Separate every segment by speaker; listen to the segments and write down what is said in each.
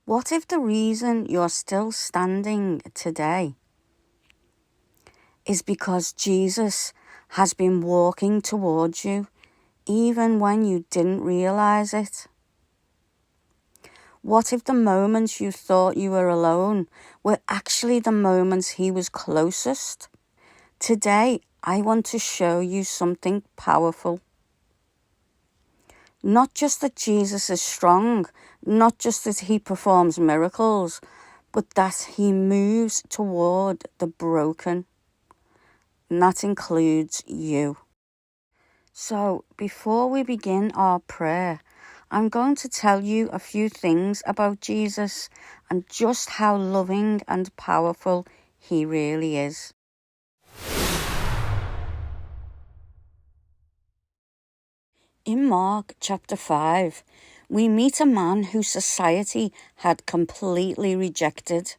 Speaker 1: What if the reason you're still standing today is because Jesus has been walking towards you even when you didn't realize it? What if the moments you thought you were alone were actually the moments he was closest? Today, I want to show you something powerful. Not just that Jesus is strong, not just that he performs miracles, but that he moves toward the broken. And that includes you. So, before we begin our prayer, I'm going to tell you a few things about Jesus and just how loving and powerful he really is. In Mark chapter 5, we meet a man whose society had completely rejected.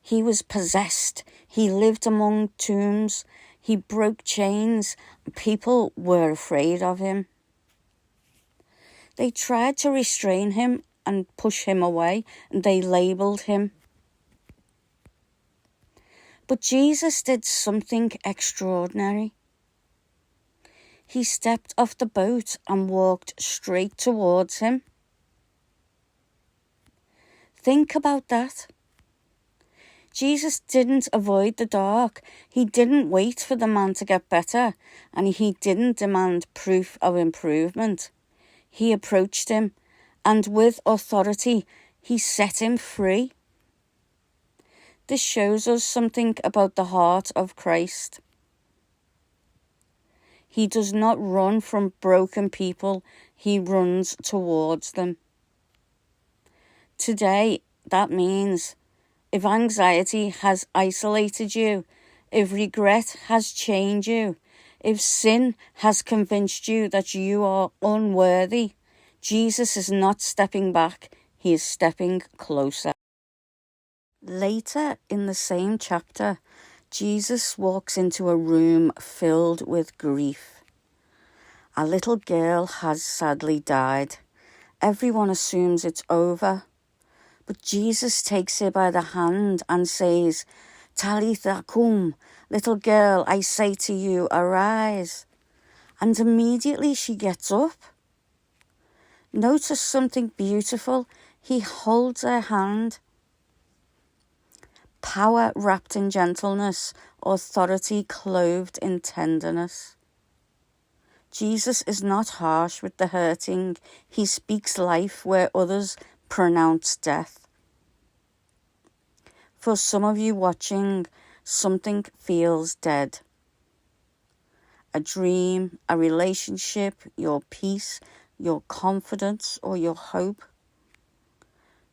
Speaker 1: He was possessed. He lived among tombs. He broke chains. People were afraid of him. They tried to restrain him and push him away, and they labelled him. But Jesus did something extraordinary. He stepped off the boat and walked straight towards him. Think about that. Jesus didn't avoid the dark. He didn't wait for the man to get better, and he didn't demand proof of improvement. He approached him, and with authority, he set him free. This shows us something about the heart of Christ. He does not run from broken people, he runs towards them. Today, that means if anxiety has isolated you, if regret has chained you, if sin has convinced you that you are unworthy, Jesus is not stepping back, he is stepping closer. Later in the same chapter, Jesus walks into a room filled with grief. A little girl has sadly died. Everyone assumes it's over. But Jesus takes her by the hand and says, "Talitha cum," little girl, I say to you, arise. And immediately she gets up. Notice something beautiful. He holds her hand. Power wrapped in gentleness, authority clothed in tenderness. Jesus is not harsh with the hurting. He speaks life where others pronounce death. For some of you watching, something feels dead. A dream, a relationship, your peace, your confidence, or your hope.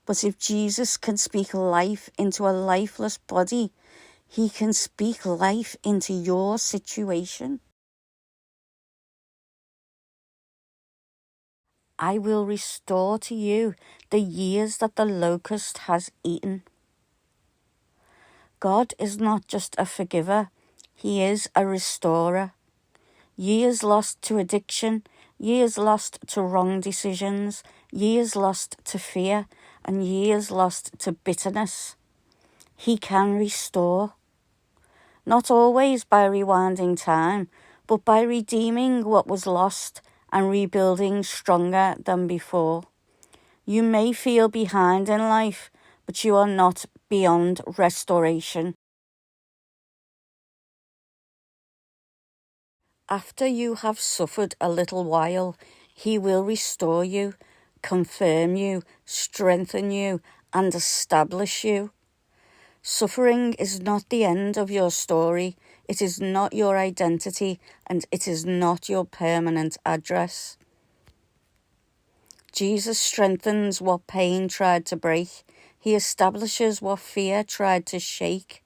Speaker 1: But if Jesus can speak life into a lifeless body, he can speak life into your situation. I will restore to you the years that the locust has eaten. God is not just a forgiver, he is a restorer. Years lost to addiction, years lost to wrong decisions, years lost to fear, and years lost to bitterness. He can restore. Not always by rewinding time, but by redeeming what was lost and rebuilding stronger than before. You may feel behind in life, but you are not beyond restoration. After you have suffered a little while, he will restore you, confirm you, strengthen you, and establish you. Suffering is not the end of your story. It is not your identity, and it is not your permanent address. Jesus strengthens what pain tried to break. He establishes what fear tried to shake.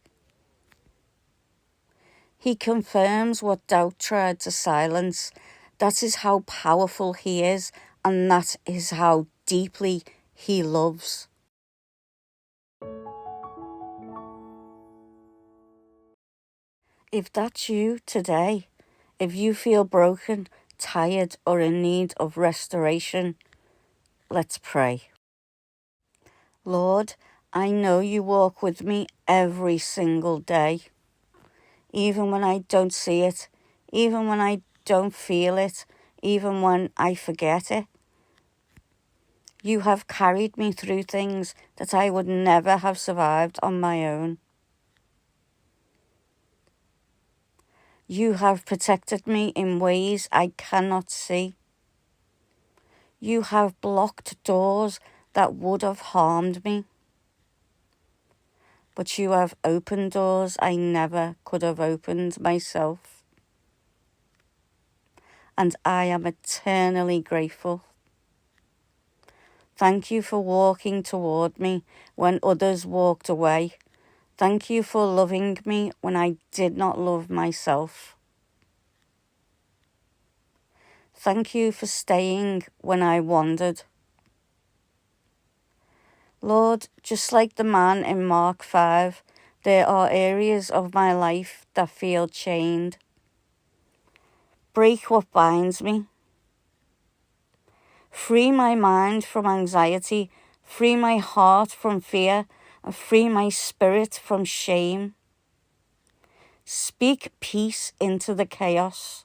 Speaker 1: He confirms what doubt tried to silence. That is how powerful he is, and that is how deeply he loves. If that's you today, if you feel broken, tired, or in need of restoration, let's pray. Lord, I know you walk with me every single day, even when I don't see it, even when I don't feel it, even when I forget it. You have carried me through things that I would never have survived on my own. You have protected me in ways I cannot see. You have blocked doors that would have harmed me. But you have opened doors I never could have opened myself. And I am eternally grateful. Thank you for walking toward me when others walked away. Thank you for loving me when I did not love myself. Thank you for staying when I wandered. Lord, just like the man in Mark 5, there are areas of my life that feel chained. Break what binds me. Free my mind from anxiety, free my heart from fear, and free my spirit from shame. Speak peace into the chaos.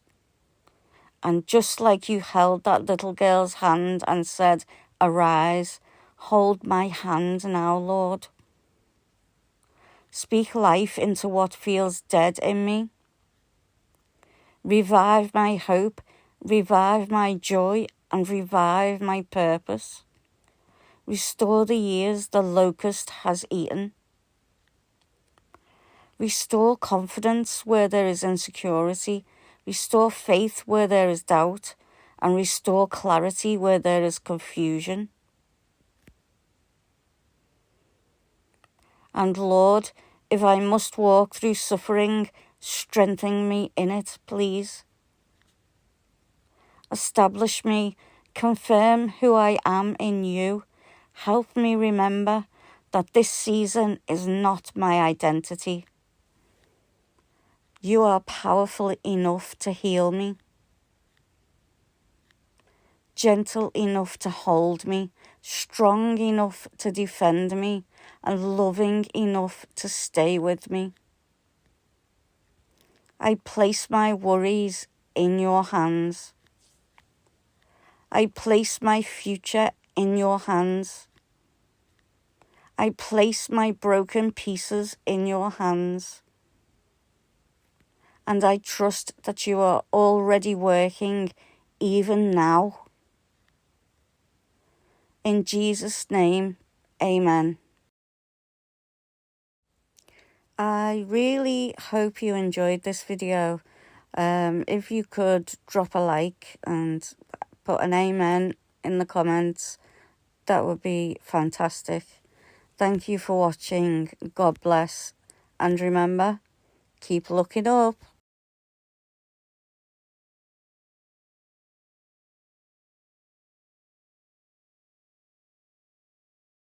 Speaker 1: And just like you held that little girl's hand and said, "Arise," hold my hand now, Lord. Speak life into what feels dead in me. Revive my hope, revive my joy, and revive my purpose. Restore the years the locust has eaten. Restore confidence where there is insecurity. Restore faith where there is doubt. And restore clarity where there is confusion. And Lord, if I must walk through suffering, strengthen me in it, please. Establish me, confirm who I am in you. Help me remember that this season is not my identity. You are powerful enough to heal me, gentle enough to hold me, strong enough to defend me, and loving enough to stay with me. I place my worries in your hands. I place my future in your hands. I place my broken pieces in your hands. And I trust that you are already working even now. In Jesus' name, amen. I really hope you enjoyed this video. If you could drop a like and put an amen in the comments, that would be fantastic. Thank you for watching. God bless. And remember, keep looking up.